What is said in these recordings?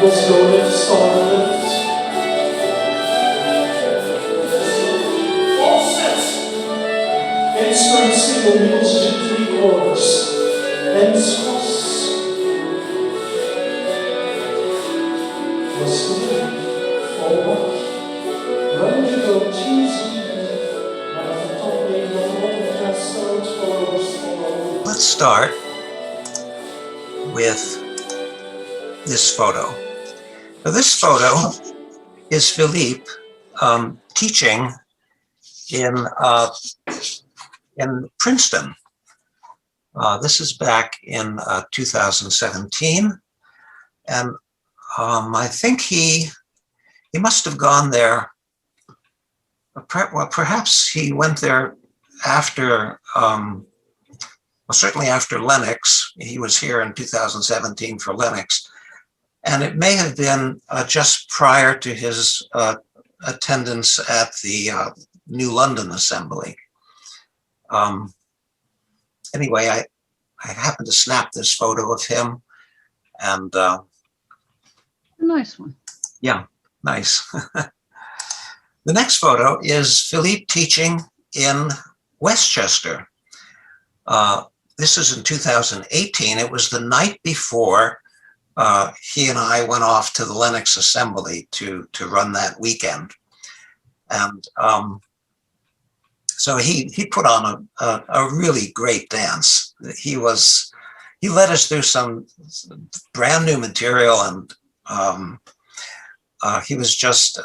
Let's go lift, star lift. All set. Instrument single wheels G3/4. Ends cross. Westward, forward. Run to go cheesy. Let's start with this photo. Now, this photo is Philippe teaching in Princeton. This is back in 2017, and I think he must have gone there. Well, perhaps he went there after, well, certainly after Lennox. He was here in 2017 for Lennox. And it may have been just prior to his attendance at the New London Assembly. Anyway, I happened to snap this photo of him, and a nice one. Yeah, nice. The next photo is Philippe teaching in Westchester. This is in 2018. It was the night before he and I went off to the Lennox Assembly to run that weekend. And so he put on a really great dance. He led us through some brand new material, and he was just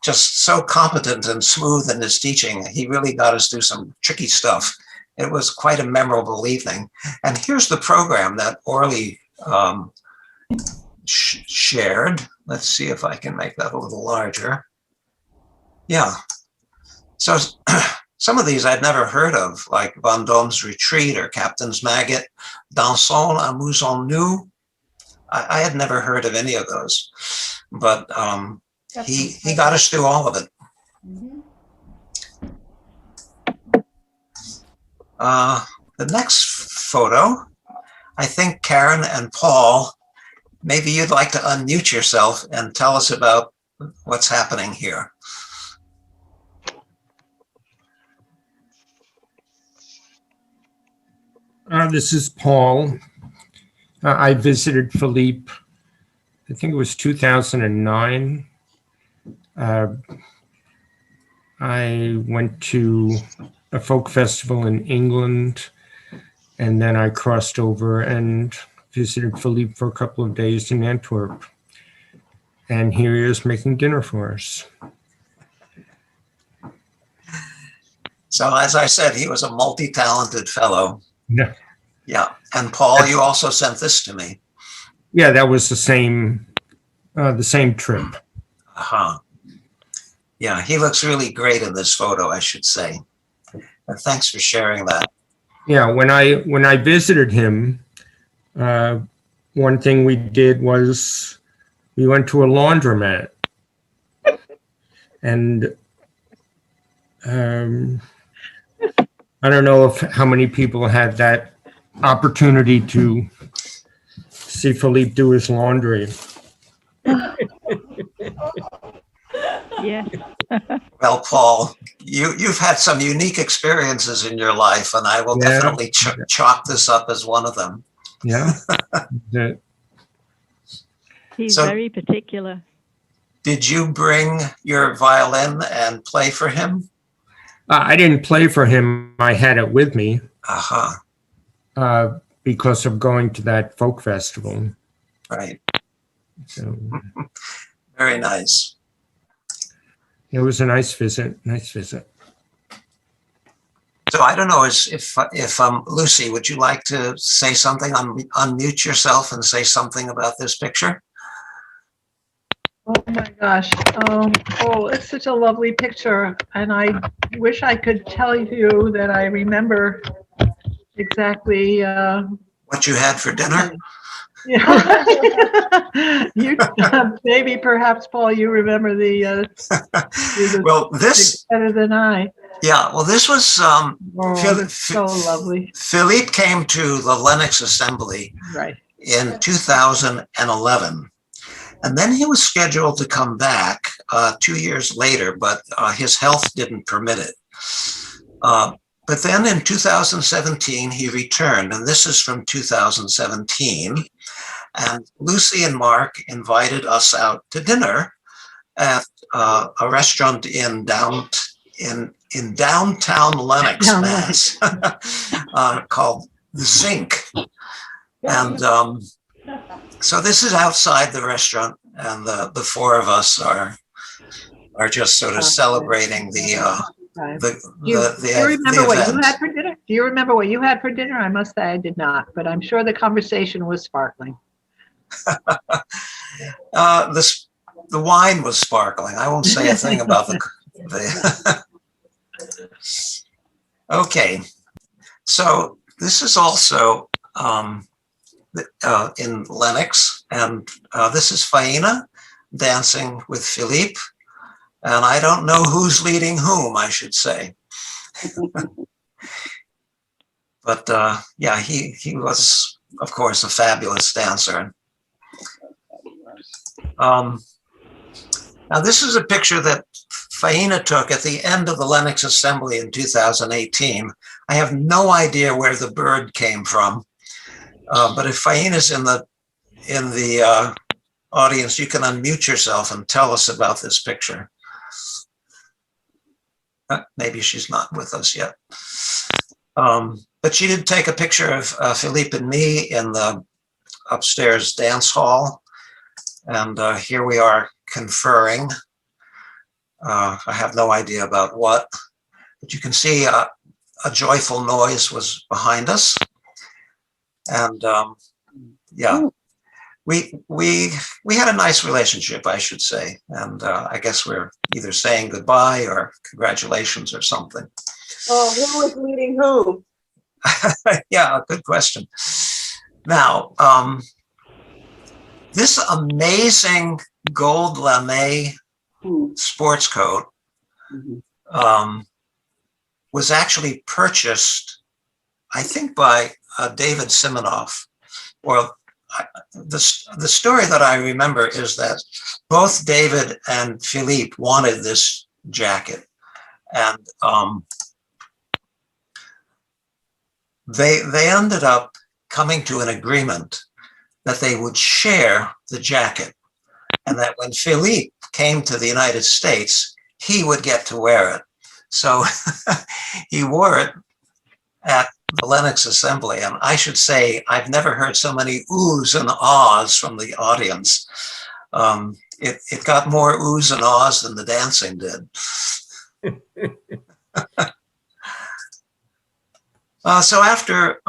so competent and smooth in his teaching. He really got us through some tricky stuff. It was quite a memorable evening. And here's the program that Orly shared. Let's see if I can make that a little larger. Yeah. So some of these I'd never heard of, like Vendôme's Retreat or Captain's Maggot, Dansons, Amusons-nous. I had never heard of any of those, but he got us through all of it. Mm-hmm. The next photo, I think Karen and Paul, maybe you'd like to unmute yourself and tell us about what's happening here. This is Paul. I visited Philippe, I think it was 2009. I went to a folk festival in England, and then I crossed over and visited Philippe for a couple of days in Antwerp. And here he is making dinner for us. So as I said, he was a multi-talented fellow. Yeah. Yeah. And Paul, you also sent this to me. Yeah, that was the same trip. Uh-huh. Yeah, he looks really great in this photo, I should say. Thanks for sharing that. Yeah, when I visited him, one thing we did was we went to a laundromat, and I don't know how many people had that opportunity to see Philippe do his laundry. Yes. Well, Paul, you've had some unique experiences in your life, and I will definitely chalk this up as one of them. Yeah. He's very particular. Did you bring your violin and play for him? I didn't play for him. I had it with me. Uh-huh. Because of going to that folk festival. Right. So, very nice. It was a nice visit. So I don't know if Lucy, would you like to say something? Unmute yourself and say something about this picture. Oh my gosh. Oh, it's such a lovely picture. And I wish I could tell you that I remember exactly what you had for dinner? Yeah. You, maybe perhaps, Paul, you remember the Well, this, better than I. yeah, well, this was, Oh, that's so lovely. Philippe came to the Lenox Assembly Right. in 2011. And then he was scheduled to come back 2 years later, but his health didn't permit it. But then in 2017, he returned, and this is from 2017. And Lucy and Mark invited us out to dinner at a restaurant in downtown Lenox, Mass, called The Zinc. And so this is outside the restaurant, and the four of us are just sort of celebrating the Do you remember what you event. had for dinner? Do you remember what you had for dinner? I must say I did not, but I'm sure the conversation was sparkling. The wine was sparkling. I won't say a thing about the Okay, so this is also in Lenox, and this is Faina dancing with Philippe, and I don't know who's leading whom, I should say. But yeah, he was, of course, a fabulous dancer. Now, this is a picture that Faina took at the end of the Lenox Assembly in 2018. I have no idea where the bird came from, but if Faina's in the audience, you can unmute yourself and tell us about this picture. Maybe she's not with us yet. But she did take a picture of Philippe and me in the upstairs dance hall. And here we are conferring. I have no idea about what, but you can see a joyful noise was behind us. And yeah, we had a nice relationship, I should say. And I guess we're either saying goodbye or congratulations or something. Oh, who was leading who? Yeah, good question. Now, this amazing gold lame sports coat was actually purchased, I think, by David Simonoff. Well, the story that I remember is that both David and Philippe wanted this jacket, and they ended up coming to an agreement that they would share the jacket, and that when Philippe came to the United States, he would get to wear it. So he wore it at the Lenox Assembly, and I should say I've never heard so many oohs and ahs from the audience. It got more oohs and ahs than the dancing did. So after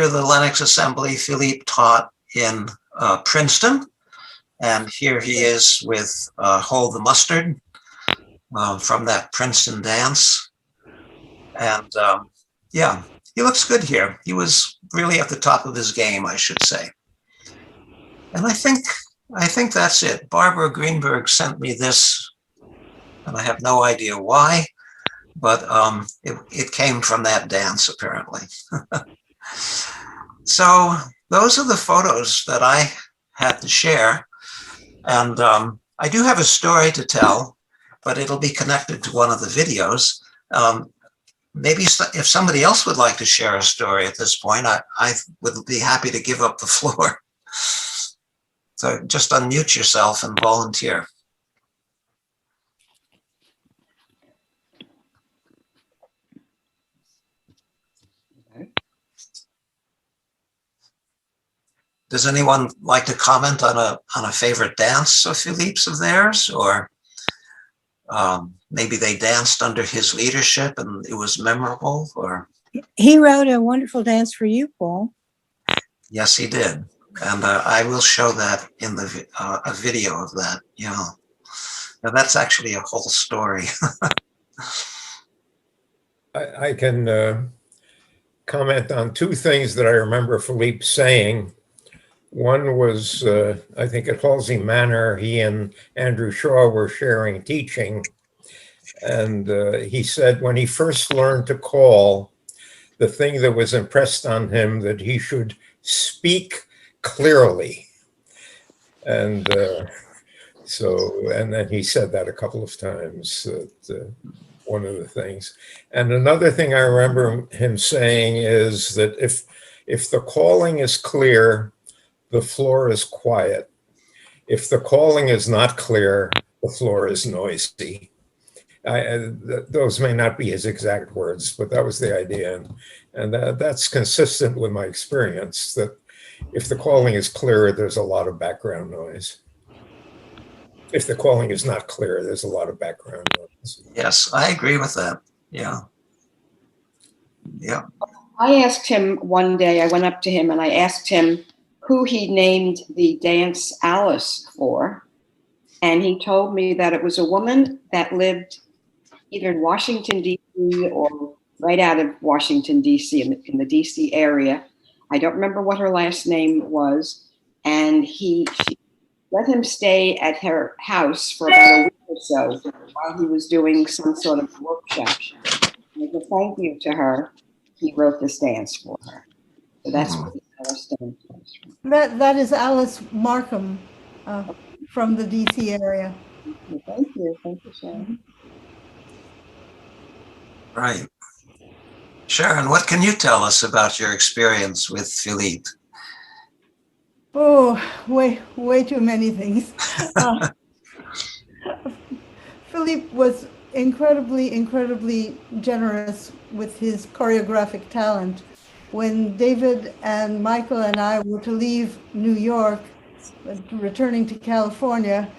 the Lenox Assembly, Philippe taught in Princeton, and here he is with Hold the Mustard from that Princeton dance. And yeah, he looks good here. He was really at the top of his game, I should say. And I think that's it. Barbara Greenberg sent me this, and I have no idea why, but it came from that dance, apparently. So those are the photos that I had to share. And I do have a story to tell, but it'll be connected to one of the videos. Maybe if somebody else would like to share a story at this point, I would be happy to give up the floor. So just unmute yourself and volunteer. Does anyone like to comment on a favorite dance of Philippe's of theirs, or maybe they danced under his leadership and it was memorable? Or He wrote a wonderful dance for you, Paul. yes, he did, and I will show that in the a video of that. Yeah, now that's actually a whole story. I can comment on two things that I remember Philippe saying. One was, I think at Halsey Manor, he and Andrew Shaw were sharing teaching. And he said when he first learned to call, the thing that was impressed on him that he should speak clearly. And and then he said that a couple of times, one of the things. And another thing I remember him saying is that if the calling is clear, the floor is quiet. If the calling is not clear, the floor is noisy. Those may not be his exact words, but that was the idea. And that's consistent with my experience, that if the calling is clear, there's a lot of background noise. If the calling is not clear, there's a lot of background noise. Yes, I agree with that. Yeah. Yeah. I asked him one day, I went up to him and I asked him who he named the dance Alice for. And he told me that it was a woman that lived either in Washington, D.C. or right out of Washington, D.C., in the D.C. area. I don't remember what her last name was. And she let him stay at her house for about a week or so while he was doing some sort of workshop. And as a thank you to her, he wrote this dance for her. So that's what the Alice dance was from. That is Alice Markham from the DC area. Thank you, Sharon. Right. Sharon, what can you tell us about your experience with Philippe? Oh, way too many things. Philippe was incredibly generous with his choreographic talent. When David and Michael and I were to leave New York, returning to California,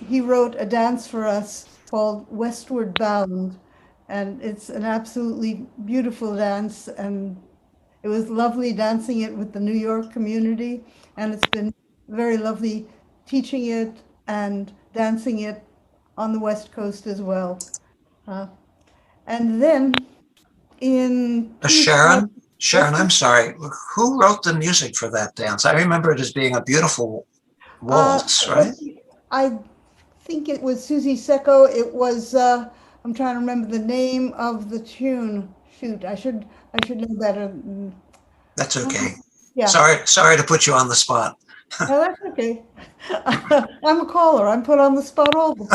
he wrote a dance for us called Westward Bound. And it's an absolutely beautiful dance. And it was lovely dancing it with the New York community. And it's been very lovely teaching it and dancing it on the West Coast as well. And then in Sharon, I'm sorry. Who wrote the music for that dance? I remember it as being a beautiful waltz, right? I think it was Susie Secco. It was, I'm trying to remember the name of the tune. Shoot, I should know better. That's okay. Yeah. Sorry to put you on the spot. No, that's okay. I'm a caller. I'm put on the spot all the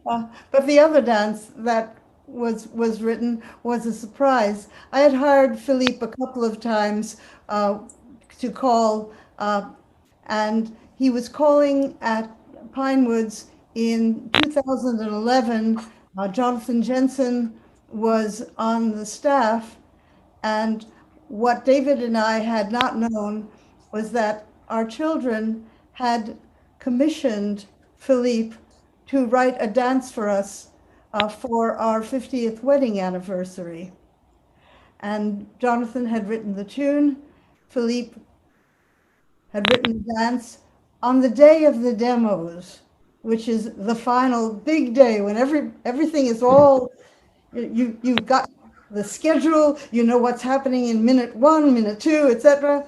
time. But the other dance that was written was a surprise. I had hired Philippe a couple of times to call, and he was calling at Pinewoods in 2011. Jonathan Jensen was on the staff, and what David and I had not known was that our children had commissioned Philippe to write a dance for us for our 50th wedding anniversary. And Jonathan had written the tune, Philippe had written the dance. On the day of the demos, which is the final big day when everything is all, you've got the schedule, you know what's happening in minute 1, minute 2, etc.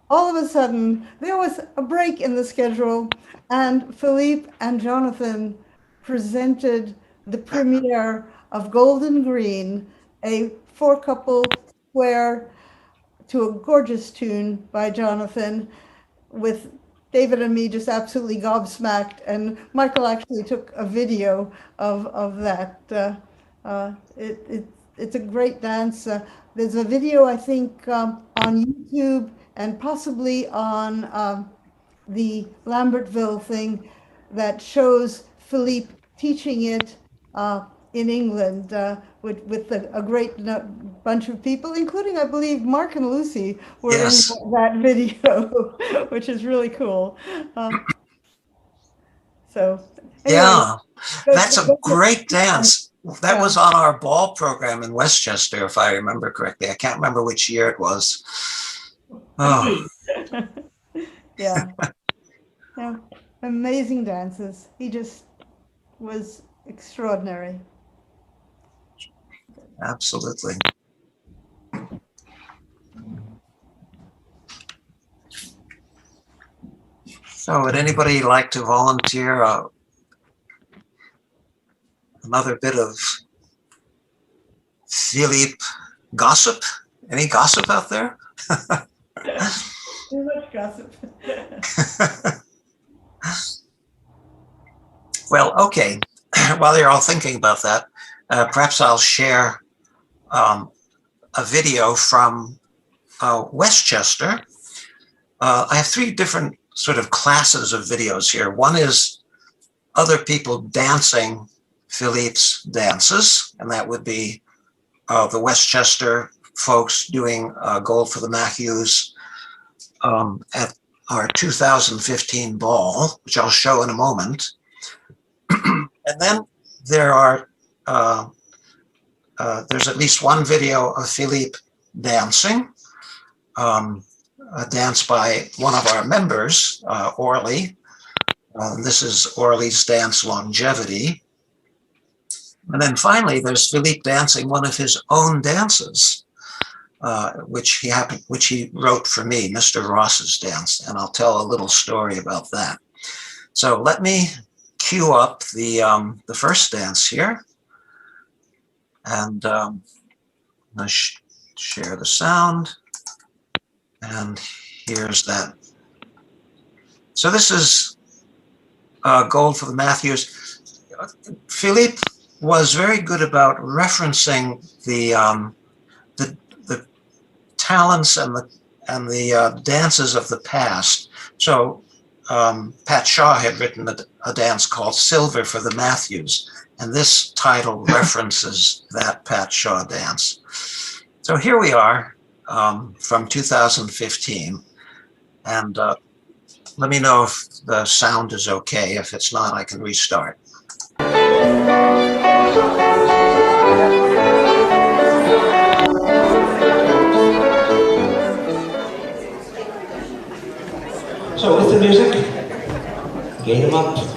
All of a sudden, there was a break in the schedule, and Philippe and Jonathan presented the premiere of Golden Green, a 4-couple square to a gorgeous tune by Jonathan, with David and me just absolutely gobsmacked. And Michael actually took a video of that. It's a great dance. There's a video, I think, on YouTube and possibly on the Lambertville thing that shows Philippe teaching it in England with a great bunch of people, including, I believe, Mark and Lucy were Yes. in that video, which is really cool. So anyway, Yeah, that's a great dance. That was on our ball program in Westchester, if I remember correctly. I can't remember which year it was. Oh, yeah. Yeah, amazing dances. He just was extraordinary. Absolutely. So would anybody like to volunteer another bit of Philippe gossip? Any gossip out there? Too much gossip. Well, okay. While you're all thinking about that, perhaps I'll share a video from Westchester. I have three different sort of classes of videos here. One is other people dancing Philippe's dances, and that would be the Westchester folks doing Gold for the Matthews at our 2015 ball, which I'll show in a moment. And then there are there's at least one video of Philippe dancing, a dance by one of our members, Orly. This is Orly's dance Longevity. And then finally, there's Philippe dancing one of his own dances, which he wrote for me, Mr. Ross's dance, and I'll tell a little story about that. So let me cue up the first dance here, and I'll share the sound, and here's that. So this is Gold for the Matthews. Philippe was very good about referencing the talents and the dances of the past. So Pat Shaw had written a dance called Silver for the Matthews, and this title references that Pat Shaw dance. So here we are from 2015, and let me know if the sound is okay. If it's not, I can restart. So with the music, gain them up.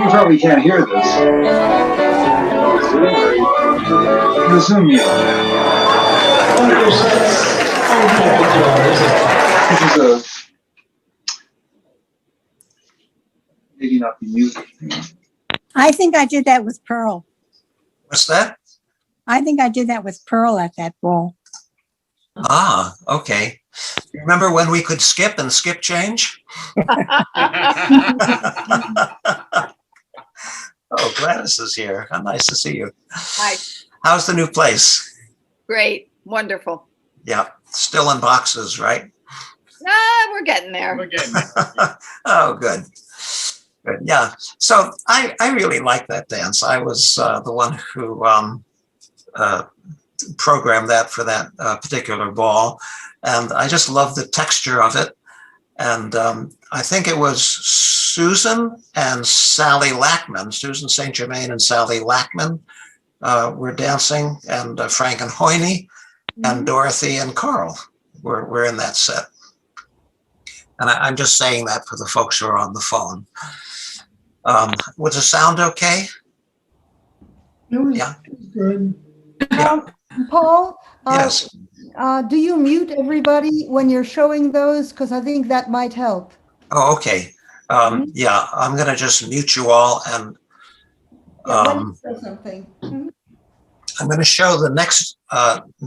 You probably can't hear this. The Zoom meeting. This is a maybe not the music thing. I think I did that with Pearl. What's that? I think I did that with Pearl at that ball. Ah, okay. Remember when we could skip and skip change? Oh, Gladys is here. How nice to see you. Hi. How's the new place? Great. Wonderful. Yeah, still in boxes, right? We're getting there. Oh, good. Good. Yeah. So I really like that dance. I was the one who programmed that for that particular ball. And I just love the texture of it. And I think it was Susan and Sally Lackman, Susan St. Germain and Sally Lackman were dancing, and Frank and Hoyne and Dorothy and Carl were in that set. And I'm just saying that for the folks who are on the phone. Was the sound okay? It was Yeah. good. Paul, Yes. do you mute everybody when you're showing those? Because I think that might help. Oh, okay. Yeah, I'm going to just mute you all, and Yeah, when you say something. I'm going to show the next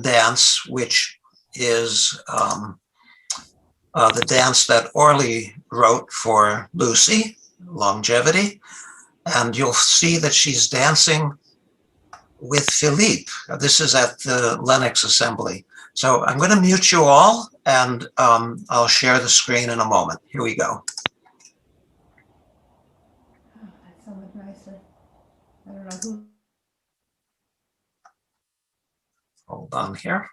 dance, which is the dance that Orly wrote for Lucy, Longevity. And you'll see that she's dancing with Philippe. This is at the Lenox Assembly. So I'm going to mute you all, and I'll share the screen in a moment. Here we go. Oh, that sounded nicer. I don't know who. Hold on here.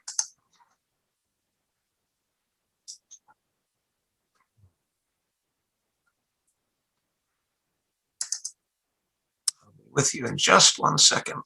I'll be with you in just 1 second.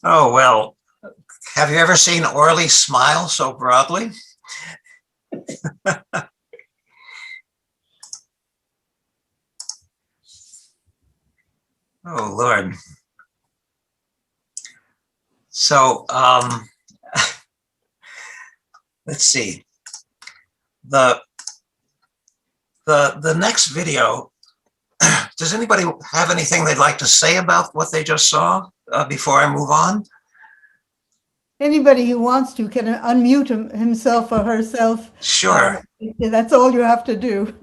Oh, well, have you ever seen Orly smile so broadly? Oh, Lord. So let's see. The next video, does anybody have anything they'd like to say about what they just saw before I move on? Anybody who wants to can unmute himself or herself. Sure. That's all you have to do.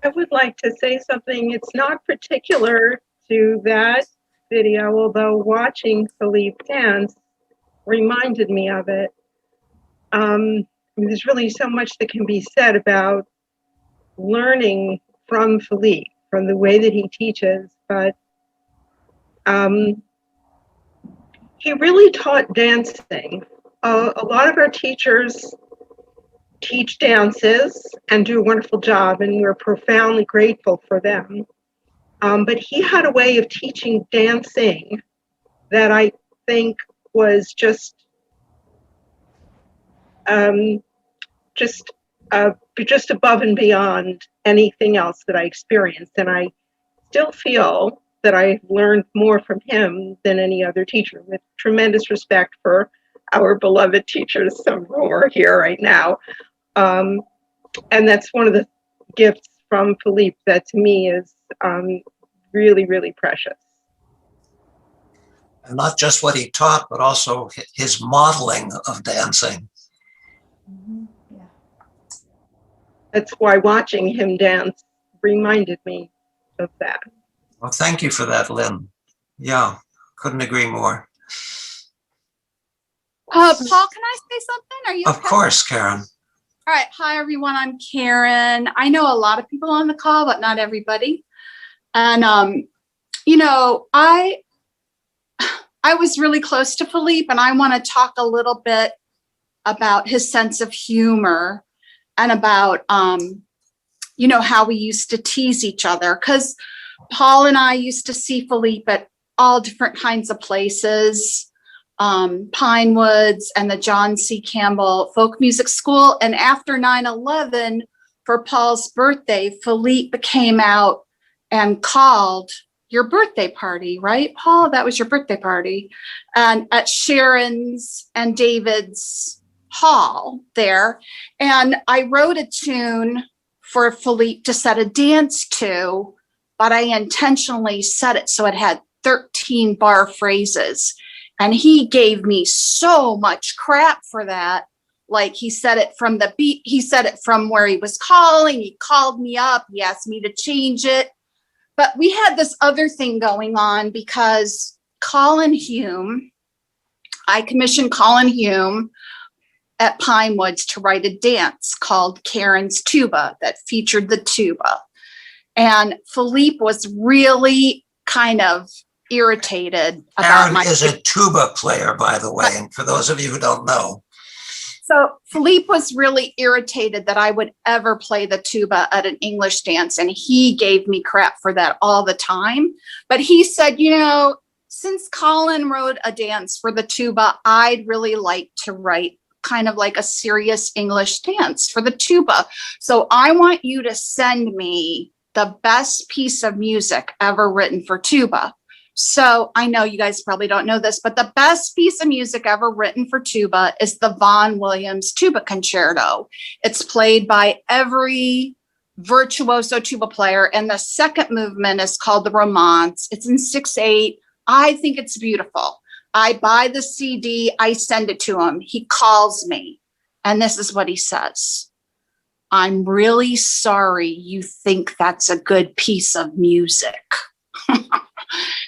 I would like to say something. It's not particular to that video, although watching Philippe dance reminded me of it. There's really so much that can be said about learning from Philippe, from the way that he teaches, but he really taught dancing. A lot of our teachers teach dances and do a wonderful job, and we're profoundly grateful for them. But he had a way of teaching dancing that I think was just above and beyond anything else that I experienced. And I still feel that I've learned more from him than any other teacher, with tremendous respect for our beloved teachers, some of whom are here right now. And that's one of the gifts from Philippe that to me is really, really precious. And not just what he taught, but also his modeling of dancing. Yeah. That's why watching him dance reminded me of that. Well, thank you for that, Lynn. Yeah, couldn't agree more. Paul, can I say something? Are you Of okay? course, Karen. All right. Hi, everyone. I'm Karen. I know a lot of people on the call, but not everybody. And, you know, I was really close to Philippe, and I want to talk a little bit about his sense of humor and about, you know, how we used to tease each other. Because Paul and I used to see Philippe at all different kinds of places. Pine Woods and the John C. Campbell Folk Music School. And after 9/11, for Paul's birthday, Philippe came out and called your birthday party, right, Paul? That was your birthday party. And at Sharon's and David's hall there. And I wrote a tune for Philippe to set a dance to, but I intentionally set it so it had 13 bar phrases. And he gave me so much crap for that. Like, he said it from the beat, he said it from where he was calling, he called me up, he asked me to change it. But we had this other thing going on because Colin Hume, I commissioned Colin Hume at Pine Woods to write a dance called Karen's Tuba that featured the tuba. And Philippe was really kind of irritated about Karen is a tuba player, by the way, and for those of you who don't know. So Philippe was really irritated that I would ever play the tuba at an English dance, and he gave me crap for that all the time. But he said, you know, since Colin wrote a dance for the tuba, I'd really like to write kind of like a serious English dance for the tuba. So I want you to send me the best piece of music ever written for tuba. So I know you guys probably don't know this, but the best piece of music ever written for tuba is the Vaughan Williams Tuba Concerto. It's played by every virtuoso tuba player. And the second movement is called the Romance. It's in 6/8. I think it's beautiful. I buy the CD, I send it to him. He calls me, and this is what he says. I'm really sorry you think that's a good piece of music.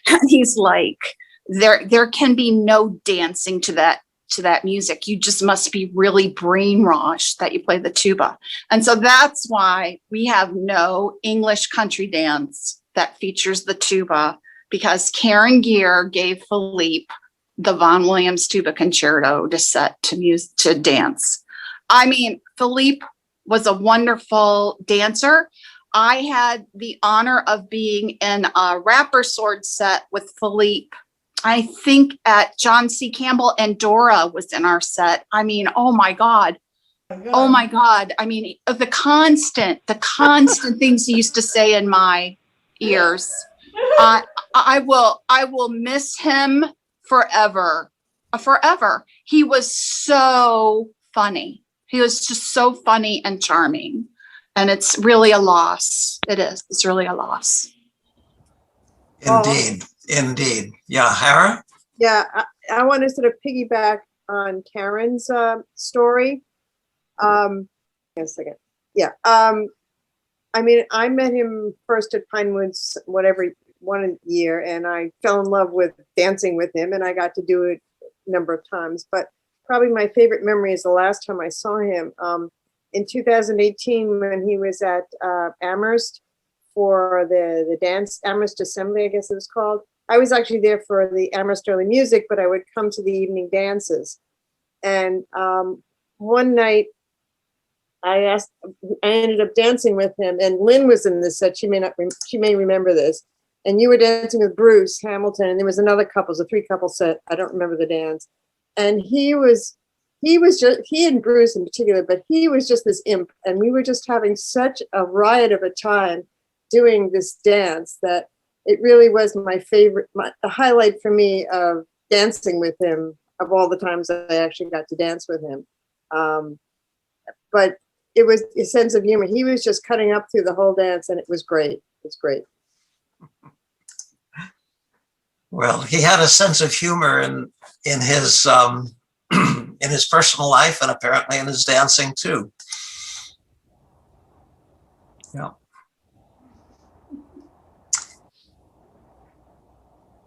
And he's like, there can be no dancing to that music. You just must be really brainwashed that you play the tuba. And so that's why we have no English country dance that features the tuba, because Karen Gear gave Philippe the Vaughan Williams Tuba Concerto to set to dance. I mean, Philippe was a wonderful dancer. I had the honor of being in a rapper sword set with Philippe, I think at John C. Campbell, and Dora was in our set. I mean, oh my God. Oh my God. I mean, the constant things he used to say in my ears. I will miss him forever. He was so funny. He was just so funny and charming. And it's really a loss. It is. It's really a loss. Indeed. Indeed. Yeah, Hara? Yeah, I want to sort of piggyback on Karen's story. Wait a second. Yeah. I mean, I met him first at Pine Woods, one year, and I fell in love with dancing with him, and I got to do it a number of times. But probably my favorite memory is the last time I saw him in 2018 when he was at Amherst for the dance, Amherst Assembly, I guess it was called. I was actually there for the Amherst Early Music, but I would come to the evening dances. And one night I ended up dancing with him, and Lynn was in this set. She may remember this. And you were dancing with Bruce Hamilton, and there was another couple, it was a 3-couple set. I don't remember the dance. And he and Bruce in particular, but he was just this imp, and we were just having such a riot of a time doing this dance that it really was my favorite, the highlight for me of dancing with him of all the times that I actually got to dance with him. But it was a sense of humor. He was just cutting up through the whole dance, and it was great. It's great. Well, he had a sense of humor in his in his personal life and apparently in his dancing too. Yeah.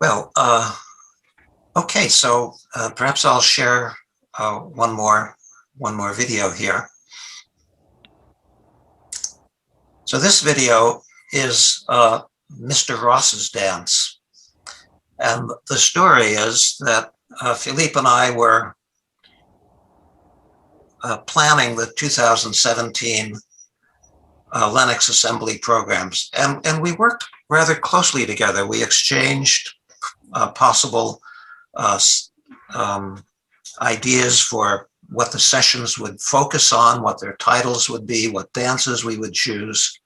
Well, okay, so perhaps I'll share one more video here. So this video is Mr. Ross's dance. And the story is that Philippe and I were planning the 2017 Lennox Assembly programs. And we worked rather closely together. We exchanged possible ideas for what the sessions would focus on, what their titles would be, what dances we would choose.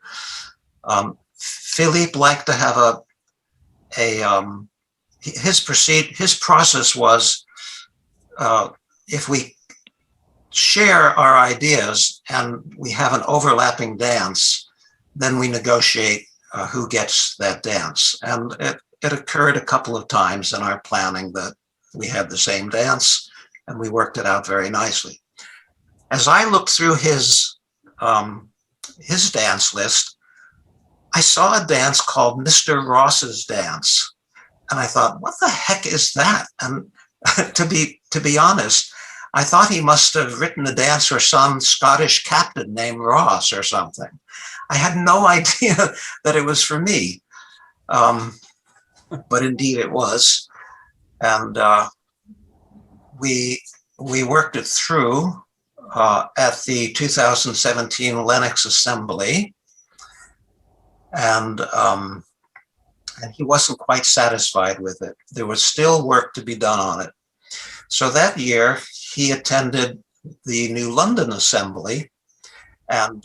Philippe liked to have his process was if we share our ideas and we have an overlapping dance, then we negotiate who gets that dance. And it occurred a couple of times in our planning that we had the same dance, and we worked it out very nicely. As I looked through his dance list, I saw a dance called Mr. Ross's Dance. And I thought, what the heck is that? And to be honest, I thought he must have written the dance for some Scottish captain named Ross or something. I had no idea that it was for me, but indeed it was. And we worked it through at the 2017 Lennox Assembly, and he wasn't quite satisfied with it. There was still work to be done on it. So that year, he attended the New London Assembly and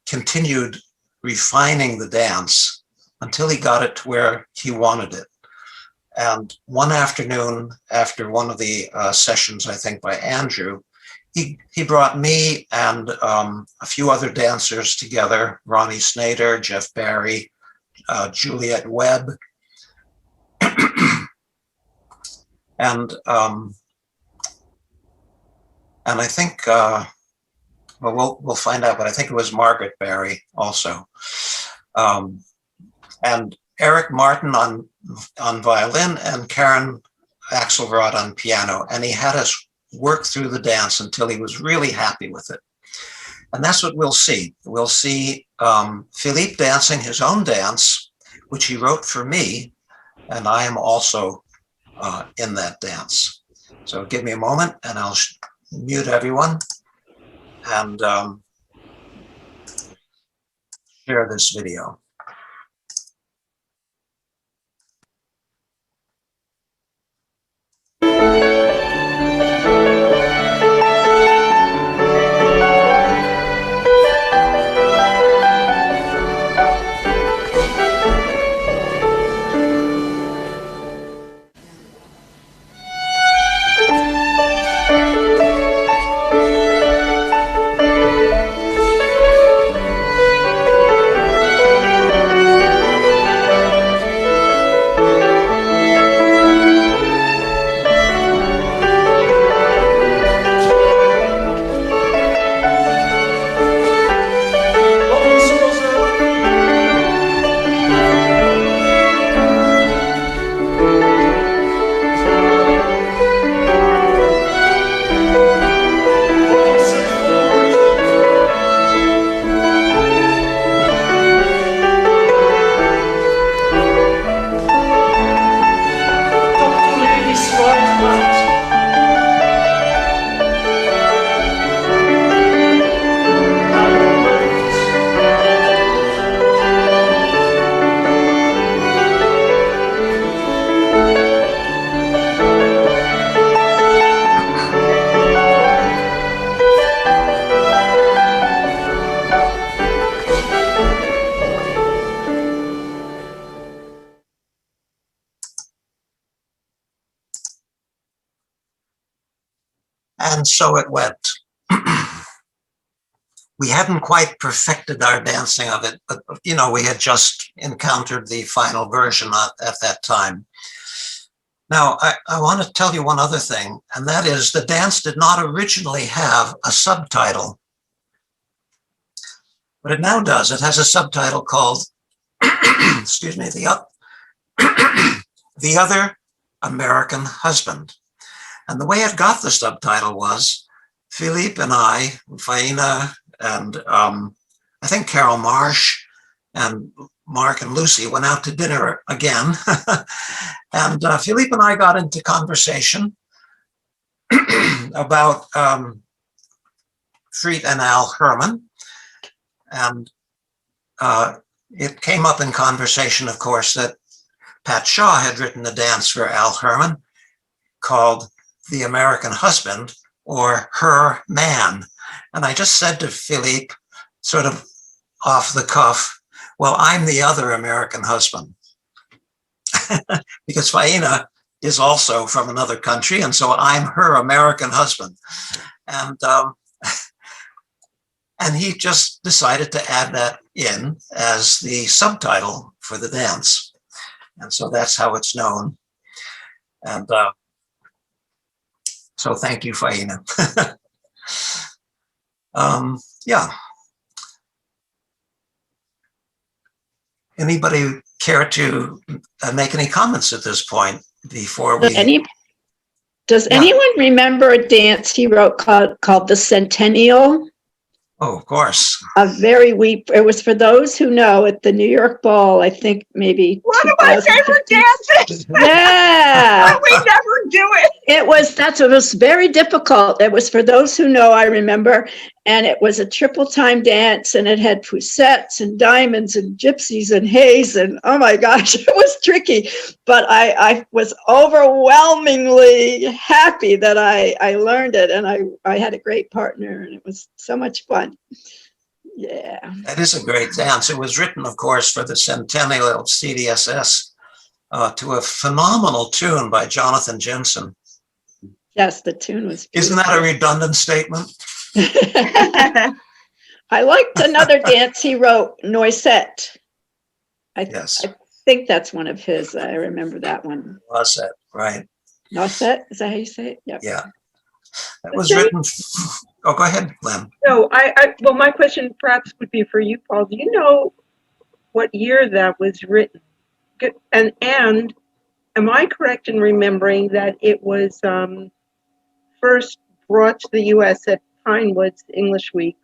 continued refining the dance until he got it to where he wanted it. And one afternoon, after one of the sessions, I think by Andrew, he brought me and a few other dancers together, Ronnie Snader, Jeff Barry, Juliet Webb, and I think, well, we'll find out, but I think it was Margaret Barry also, and Eric Martin on violin and Karen Axelrod on piano, and he had us work through the dance until he was really happy with it. And that's what we'll see. We'll see Philippe dancing his own dance, which he wrote for me, and I am also in that dance. So give me a moment and I'll mute everyone and share this video. so it went. We hadn't quite perfected our dancing of it, but we had just encountered the final version at that time. Now, I want to tell you one other thing, and that is the dance did not originally have a subtitle, but it now does. It has a subtitle called, excuse me, The Other American Husband. And the way it got the subtitle was Philippe and I, Faina, and I think Carol Marsh and Mark and Lucy went out to dinner again. And Philippe and I got into conversation about Fried and Al Herman. And it came up in conversation, of course, that Pat Shaw had written a dance for Al Herman called The American Husband, or Her Man. And I just said to Philippe, sort of off the cuff, well, I'm the other American husband. Because Faina is also from another country, and so I'm her American husband. And he just decided to add that in as the subtitle for the dance. And so that's how it's known. And so thank you, Faina. Yeah. Anybody care to make any comments at this point before we... Does anyone remember a dance he wrote called The Centennial? Oh, of course. It was for those who know at the New York Ball, I think maybe. One of my favorite dances. Yeah. We never do it. It was very difficult. It was for those who know, I remember. And it was a triple time dance, and it had poussettes and diamonds and gypsies and haze. And oh my gosh, it was tricky. But I was overwhelmingly happy that I learned it, and I had a great partner, and it was so much fun. Yeah. That is a great dance. It was written, of course, for the centennial of CDSS to a phenomenal tune by Jonathan Jensen. Yes, the tune was beautiful. Isn't that a redundant statement? I liked another dance he wrote, Noisette. Yes. I think that's one of his. I remember that one. Noisette, right. Noisette, is that how you say it? Yep. Yeah. That was written. Oh, go ahead, Lynn. No, well, my question perhaps would be for you, Paul. Do you know what year that was written? And am I correct in remembering that it was first brought to the U.S. at Pinewoods English Week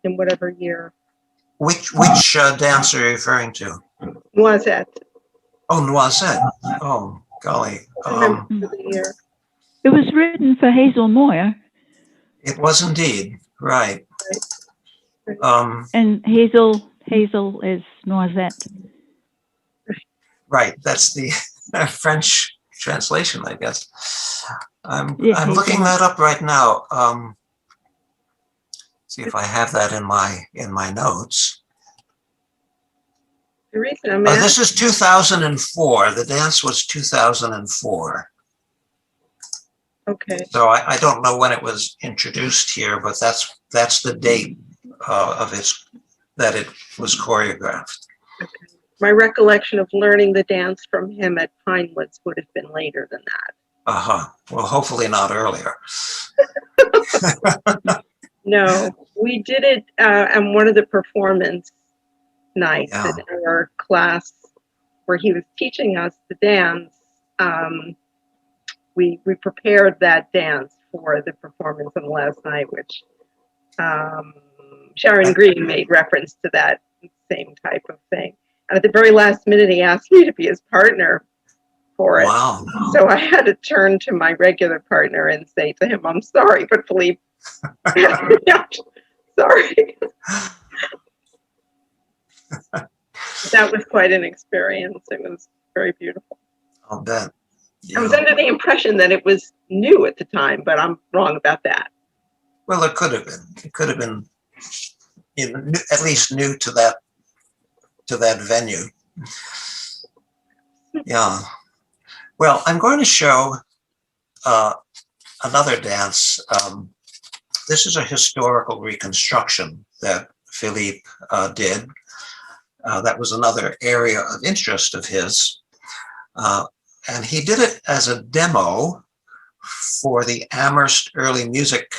in whatever year? Which dance are you referring to? Noisette. Oh, Noisette. Oh, golly. The year. It was written for Hazel Moyer. It was indeed, right. And Hazel is Noisette. Right, that's the French translation, I guess. I'm Yeah, looking that up right now. See if I have that in my notes. The reason I'm asking, this is 2004. The dance was 2004. okay. So I don't know when it was introduced here, but that's the date that it was choreographed. Okay. My recollection of learning the dance from him at Pinewoods would have been later than that. Well, hopefully not earlier. No, we did it on one of the performance nights in our class where he was teaching us the dance. We prepared that dance for the performance on last night, which Sharon Green made reference to that same type of thing. And at the very last minute, he asked me to be his partner for it. Wow. So I had to turn to my regular partner and say to him, I'm sorry, but Philippe, sorry. That was quite an experience. It was very beautiful. I'll bet. Yeah. I was under the impression that it was new at the time, but I'm wrong about that. Well, it could have been. It could have been at least new to that venue. Yeah. Well, I'm going to show a another dance. This is a historical reconstruction that Philippe did. That was another area of interest of his. And he did it as a demo for the Amherst Early Music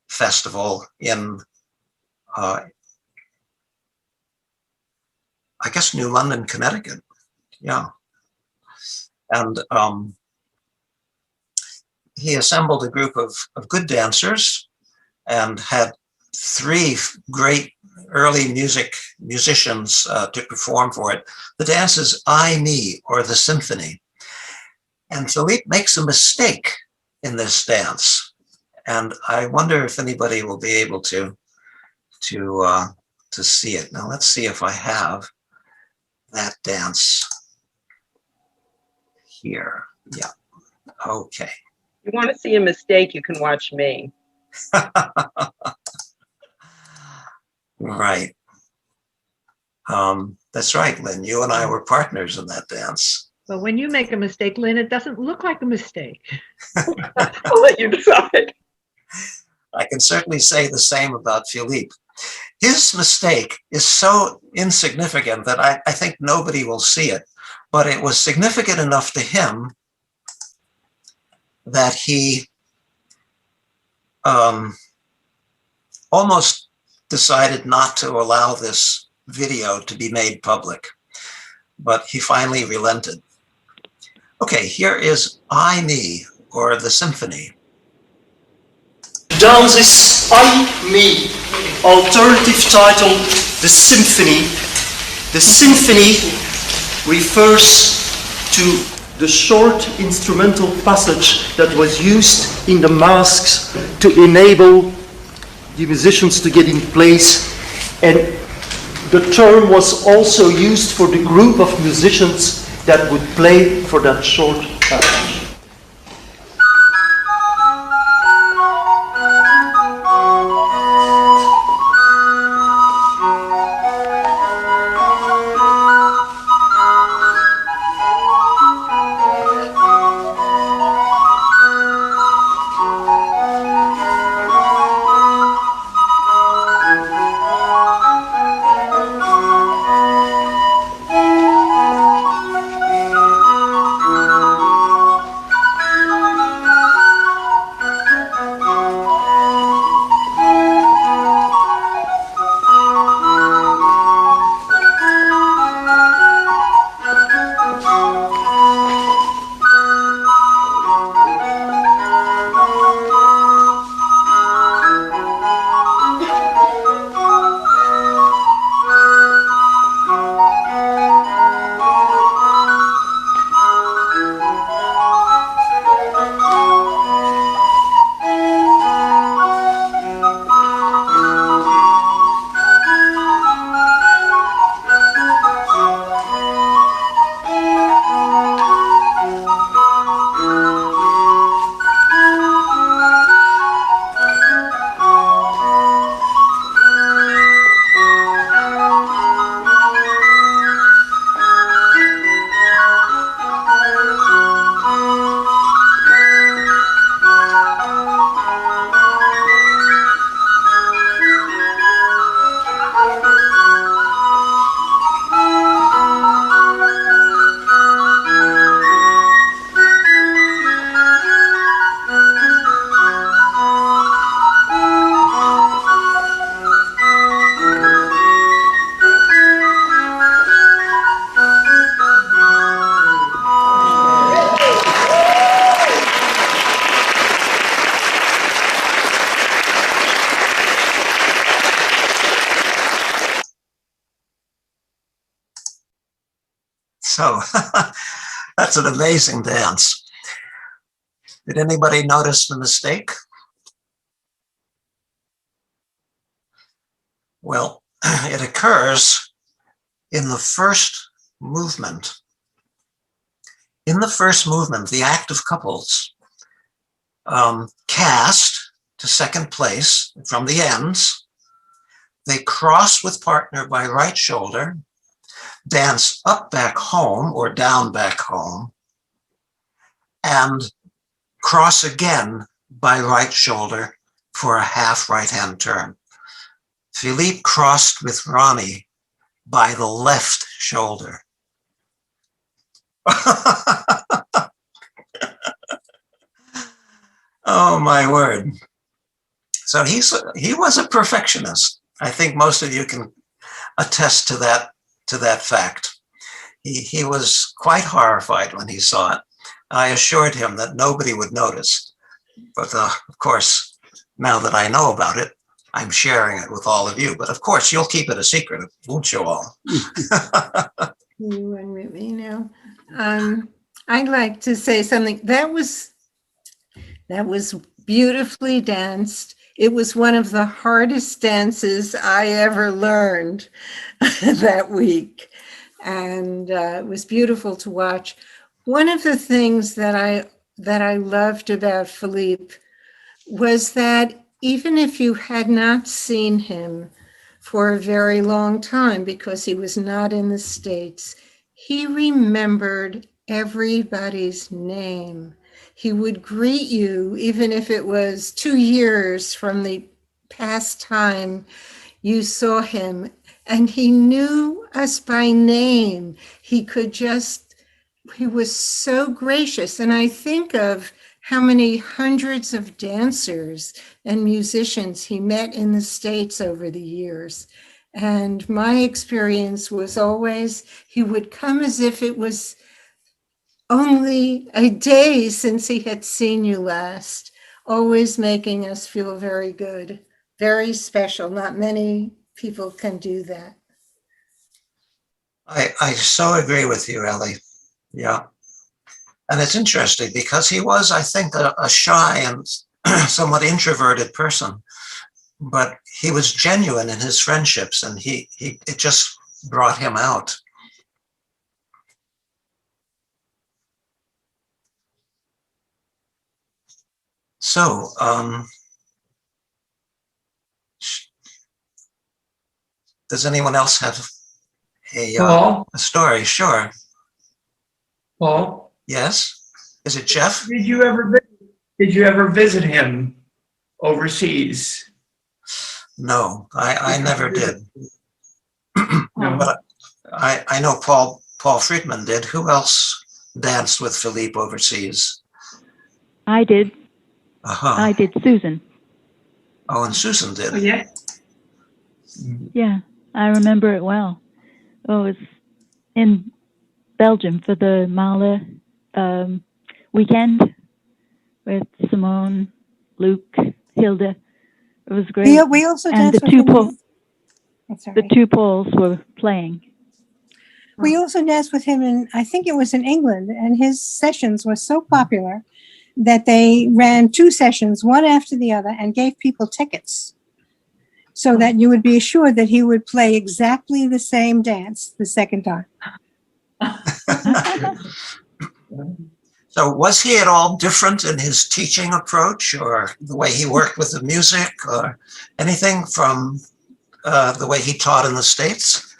Festival in, I guess, New London, Connecticut. Yeah. And he assembled a group of good dancers and had 3 great early musicians to perform for it. The dance is I, Me, or the Symphony. And Philippe makes a mistake in this dance. And I wonder if anybody will be able to see it. Now let's see if I have that dance here. Yeah, okay. You want to see a mistake, you can watch me. Right. That's right, Lynn. You and I were partners in that dance. But when you make a mistake, Lynn, it doesn't look like a mistake. I'll let you decide. I can certainly say the same about Philippe. His mistake is so insignificant that I think nobody will see it, but it was significant enough to him that he almost decided not to allow this video to be made public, but he finally relented. Okay, here is I, Me, or the Symphony. Dance is I, Me, alternative title, The Symphony. The symphony refers to the short instrumental passage that was used in the masques to enable the musicians to get in place, and the term was also used for the group of musicians that would play for that short passage. So that's an amazing dance. Did anybody notice the mistake? Well, it occurs in the first movement. In the first movement, the active couples cast to second place from the ends. They cross with partner by right shoulder, dance up back home or down back home, and cross again by right shoulder for a half right-hand turn. Philippe crossed with Ronnie by the left shoulder. Oh my word. So he was a perfectionist. I think most of you can attest to that fact. He was quite horrified when he saw it. I assured him that nobody would notice. But of course, now that I know about it, I'm sharing it with all of you. But of course, you'll keep it a secret, won't you all? You unmute me now. I'd like to say something. That was beautifully danced. It was one of the hardest dances I ever learned that week. And it was beautiful to watch. One of the things that I loved about Philippe was that even if you had not seen him for a very long time, because he was not in the States, he remembered everybody's name. He would greet you, even if it was 2 years from the past time you saw him, and he knew us by name. He was so gracious. And I think of how many hundreds of dancers and musicians he met in the States over the years. And my experience was always, he would come as if it was only a day since he had seen you last, always making us feel very good, very special. Not many people can do that. I so agree with you, Ellie. Yeah. And it's interesting because he was, I think, a shy and somewhat introverted person, but he was genuine in his friendships, and it just brought him out. So, does anyone else have a story? Sure. Paul? Yes? Is it Jeff? Did you ever visit him overseas? No, I never did. No. But I know Paul Friedman did. Who else danced with Philippe overseas? I did. Uh-huh. I did Susan. Oh, and Susan did. Oh, yeah. Yeah, I remember it well. Oh, it was in Belgium for the Mahler weekend with Simone, Luke, Hilda. It was great. We also and danced the two with him. the two Pauls were playing. We also danced with him in, I think it was in England, and his sessions were so popular that they ran 2 sessions, one after the other, and gave people tickets so that you would be assured that he would play exactly the same dance the second time. So was he at all different in his teaching approach or the way he worked with the music or anything from the way he taught in the States?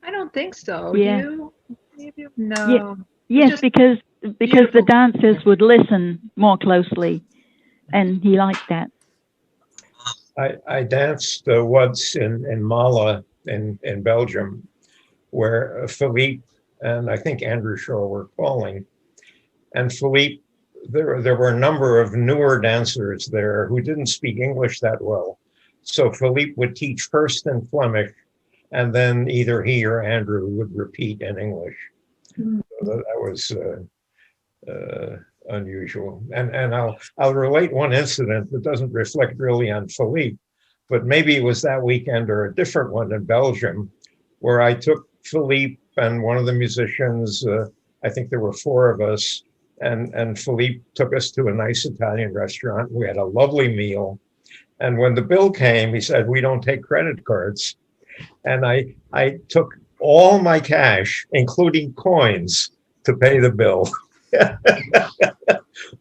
I don't think so. Yeah. You? Maybe? No. Yes, Just because beautiful. the dancers would listen more closely, and he liked that. I danced once in Mala in Belgium, where Philippe and I think Andrew Shaw were calling. And Philippe, there were a number of newer dancers there who didn't speak English that well. So Philippe would teach first in Flemish, and then either he or Andrew would repeat in English. Mm. So that was unusual. And I'll relate one incident that doesn't reflect really on Philippe, but maybe it was that weekend or a different one in Belgium, where I took Philippe and one of the musicians, I think there were 4 of us, and Philippe took us to a nice Italian restaurant. We had a lovely meal. And when the bill came, he said, "We don't take credit cards." And I took all my cash, including coins, to pay the bill.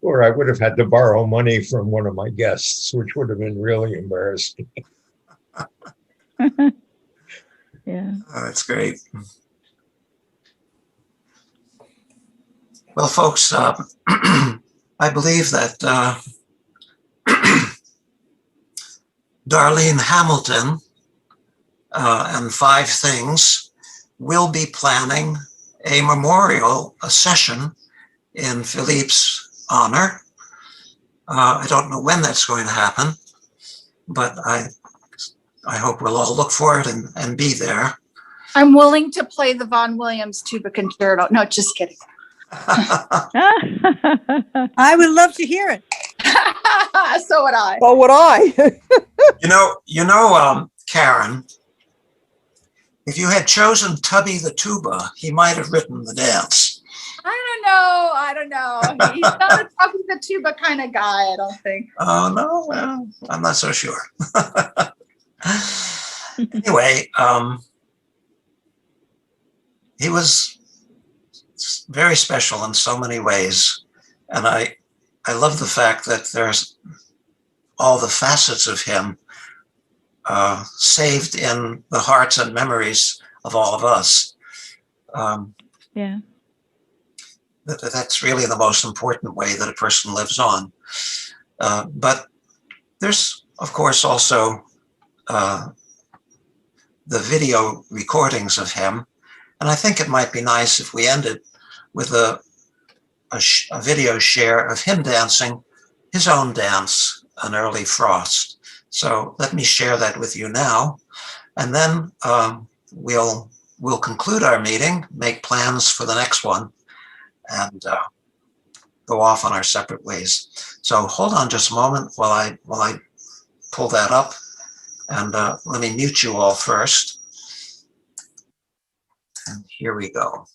Or I would have had to borrow money from one of my guests, which would have been really embarrassing. Yeah. Oh, that's great. Well, folks, I believe that Darlene Hamilton and Five Things will be planning a memorial, a session in Philippe's honor. I don't know when that's going to happen, but I hope we'll all look for it and be there. I'm willing to play the Vaughan Williams tuba concerto. No, just kidding. I would love to hear it. So would I. Well, would I? Karen, if you had chosen Tubby the tuba, he might have written the dance. I don't know. He's not a Tubby the tuba kind of guy, I don't think. Oh, no, well, I'm not so sure. Anyway, he was very special in so many ways. And I love the fact that there's all the facets of him saved in the hearts and memories of all of us. Yeah. That's really the most important way that a person lives on. But there's, of course, also the video recordings of him. And I think it might be nice if we ended with a video share of him dancing his own dance, An Early Frost. So let me share that with you now. And then we'll conclude our meeting, make plans for the next one, and go off on our separate ways. So hold on just a moment while I pull that up, and let me mute you all first. And here we go.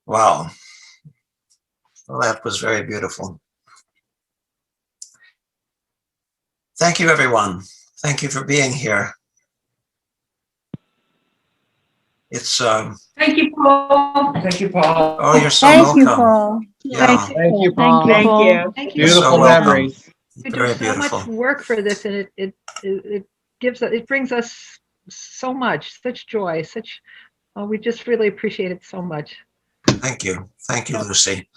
Wow. Well, that was very beautiful. Thank you, everyone. Thank you for being here. It's, Thank you, Paul. Thank you, Paul. oh, you're so Thank you, welcome. Paul. Yeah, Thank you, Thank Paul. you, Paul. Thank you. you're Beautiful so welcome. memories. You Very do so much beautiful. work for this, and it gives it brings us so much, such joy, such. We just really appreciate it so much. Thank you, Lucy.